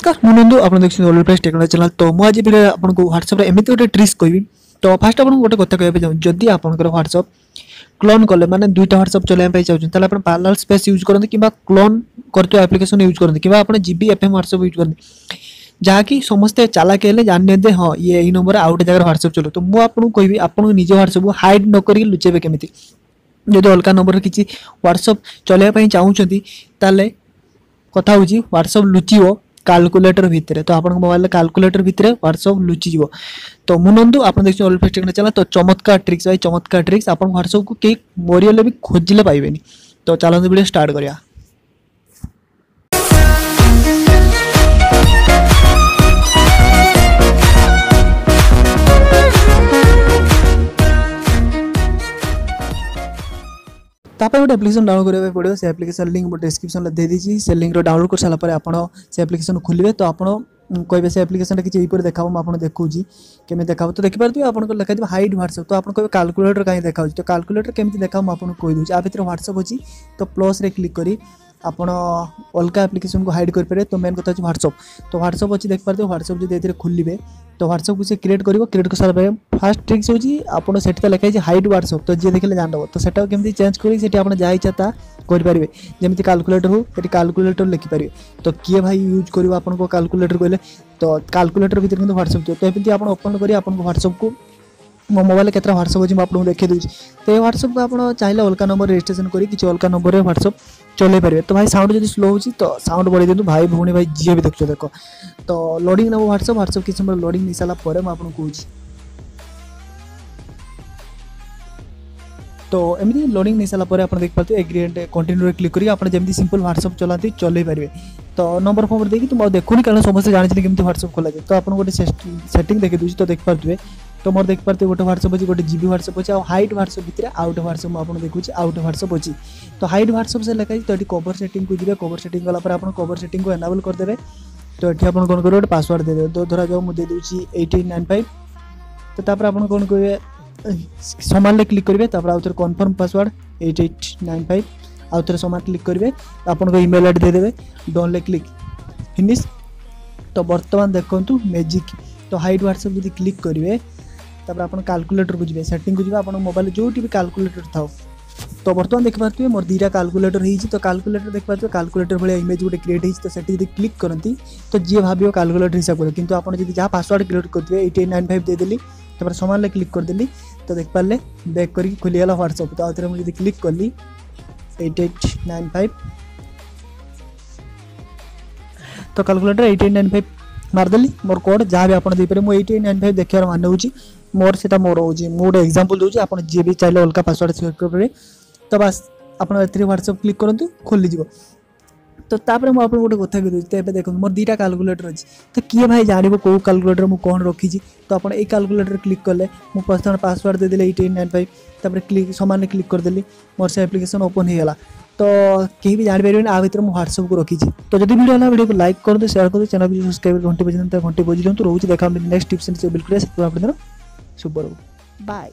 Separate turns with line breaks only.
नमस्कार मु नंदू आप ऑलवेज टेक्नोलॉजी चैनल। तो मुझे वीडियो आपको व्हाट्सएप एमती गोटे ट्रिक्स कहबी। तो फास्ट आपको गोटे कथा कहते चाहूँ जदि आपंकर व्हाट्सएप क्लोन कले माने दुईटा व्हाट्सएप चलाइबा चाहूँ ताले आपण पैरेलल स्पेस यूज करते कि क्लोन करते एप्लिकेशन यूज करते कि आपण जीबी एफएम व्हाट्सएप यूज करते जहाँकि समस्ते चालाक हेले जान दे हाँ ये यही नंबर आउ गोटे जगह व्हाट्सएप चलो। तो मुझे आपको कहबी आपन निज व्हाट्सएप हाइड न करी लुचेबे केमिति। जदि अलग नंबर किसी व्हाट्सएप चलाइबा चाहूँगी ताले कथा हूँ व्हाट्सएप लुचिबो कैलकुलेटर भितर। तो आप मोबाइल कैलकुलेटर भितर व्हाट्सएप लुचिज। तो मु नंदू आप देखिए ऑलवेज टेक्नोलॉजी चैनल। तो चमत्कार ट्रिक्स भाई चमत्कार ट्रिक्स आप व्हाट्सएप को कई मरियले भी खोजिले पाइबेनी। तो चलते वीडियो स्टार्ट करिया। तापर गोटे एप्लिकेशन डाउनलोड करने पड़ो। से एप्लिकेशन लिंक मोटे डिस्क्रिप्शन दे दीजिए। से लिंक डाउनलोड कर सारा आप से एप्लिकेशन खोलिए। तो आप कहे से एप्लिकेशन किसी यहीपर देखा मुझे देखा केमी देखा। तो देखिए आपको लिखाई हाइड व्हाट्सएप। तो आप कहे कैलकुलेटर कहीं देखा। तो कैलकुलेटर केमी देखा मुझे कहीदे आ भितर व्हाट्सएप अच्छी। तो प्लस रे क्लिक करी आपण अलग एप्लिकेशन को हाइड करेंगे। तो मेन कथा व्हाट्सएप। तो व्हाट्सएप अच्छी देख पारे व्हाट्सएप जो ये खोलिए तो व्हाट्सएप को से क्रिएट कर सारा फास्ट ट्रिक्स होची आपन सेठी लिखाई हाइड व्हाट्सएप। तो जी देखले जान दबो। तो सेटा केमती चेंज करी सेठी आपन जा इच्छा ता कर पारिबे। जेमती कैलकुलेटर हो सेठी कैलकुलेटर लिखि पारिबे। तो किए भाई यूज करिवो आपन को कैलकुलेटर कहले। तो कैलकुलेटर भीतर किंतु व्हाट्सएप तो एमती आपन ओपन करी आपन को व्हाट्सएप को मो मोबाइल केतरा व्हाट्सएप अच्छी आपको देखी दूसरी। तो ये व्हाट्सएप को आप चाहिए अलग नंबर रजिस्ट्रेशन करी किसी अलग नंबर व्हाट्सएप चले पारे। तो भाई साउंड जो स्लो होची तो साउंड बढ़े दिंतु भाई भौणी भाई जी भी देखो देख। तो लोडिंग नब व्हाट्सएप किसी समय लोडिंग नहीं सारा पर आपको कहूँ। तो एमती लोडिंग नहीं सारा आप देख पाते एग्रीमेंट कंटिन्यू क्लिक करी आप जमी सिंपल व्हाट्सएप चलाती चल पारे। तो नंबर फंबर देखिए तो देखुनी कारण समस्त जानते केमती व्हाट्सएप खोला जाए। तो आप गोटे सेटिंग देखी दूसरी। तो देख पारे तो मोर देख पाते गोटे व्हाट्सएप अच्छी गोटे जीबी व्हाट्सएप अच्छी हाइड व्हाट्सएप भितर आउट व्हाट्सएप मुझे देखुची आउट व्हाट्सएप अच्छी। तो हाइड व्हाट्सएप से लिखाई। तो ये कवर सेटिंग को जी कवर सेटिंग गला आप कवर सेटिंग को एनाबल करदे। तो ये आप कौन करेंगे गोटे पासवर्ड देदेवे। तो धरा जाओ मुझे दूसरी 8895। तो तापर आप कौन करेंगे समान क्लिक करेंगे। तापर आउ थे कन्फर्म पासवर्ड 8895 आउ थे समान क्लिक करेंगे। आपन ईमेल आईडी देदेवे डोंट क्लिक फिनिश। तो बर्तमान देखु मैजिक। तो हाइड व्हाट्सएप जो क्लिक करेंगे तापर आप कैलकुलेटर को जी सेटिंग को जी आप मोबाइल जो भी कैलकुलेटर था। तो बर्तमान देख पारे मोर दीटा कैलकुलेटर होती। तो कैलकुलेटर देख पारे कैलकुलेटर भाई इमेज गोटे क्रिएट होती। तो सेठी क्लिक करती तो जी भाव कैलकुलेटर हिसाब कर। किंतु आप जहाँ पासवर्ड क्रिएट करते 8895 देदेली तापर समान क्लिक करदेली। तो देख पारे बैक करके खोलीगला व्हाट्सएप। तो आउे मुझे क्लिक कली 8895 तो कैलकुलेटर 8895 मारदेली मोर कोड जहाँ भी आप देपारे। मुझे 8895 देखार मान हूँ मोर से मोर हो गोटे एग्जांपल दूसरी। आप जी भी चाहिए अलग पासवर्ड सिलेक्ट करेंगे। तो बस आप व्हाट्सएप क्लिक करूँ खोलीज। तो तापर मुझे गोटे कथा कहूँ देखो मोर दीटा कैलकुलेटर अच्छी। तो किए भाई जान कौ कैलकुलेटर मुझे कौन रखी। तो आप कैलकुलेटर क्लिक कले मुझे प्रथम पासवर्ड देदेली 8895 तापर क्लिक समान क्लिक करदेली मोर से एप्लिकेशन ओपन हो गला। तो कहीं भी जापारे आ भर मुझे व्हाट्सएप को रखी। तो जब वीडियो है वीडियो को लाइक कर दो शेयर कर दो चैनल को सब्सक्राइब घंटे बजे घंटे बजी दिखाँ। रोज देखा नेक्स्ट टिप्स बिल्कुल शुभ बाय।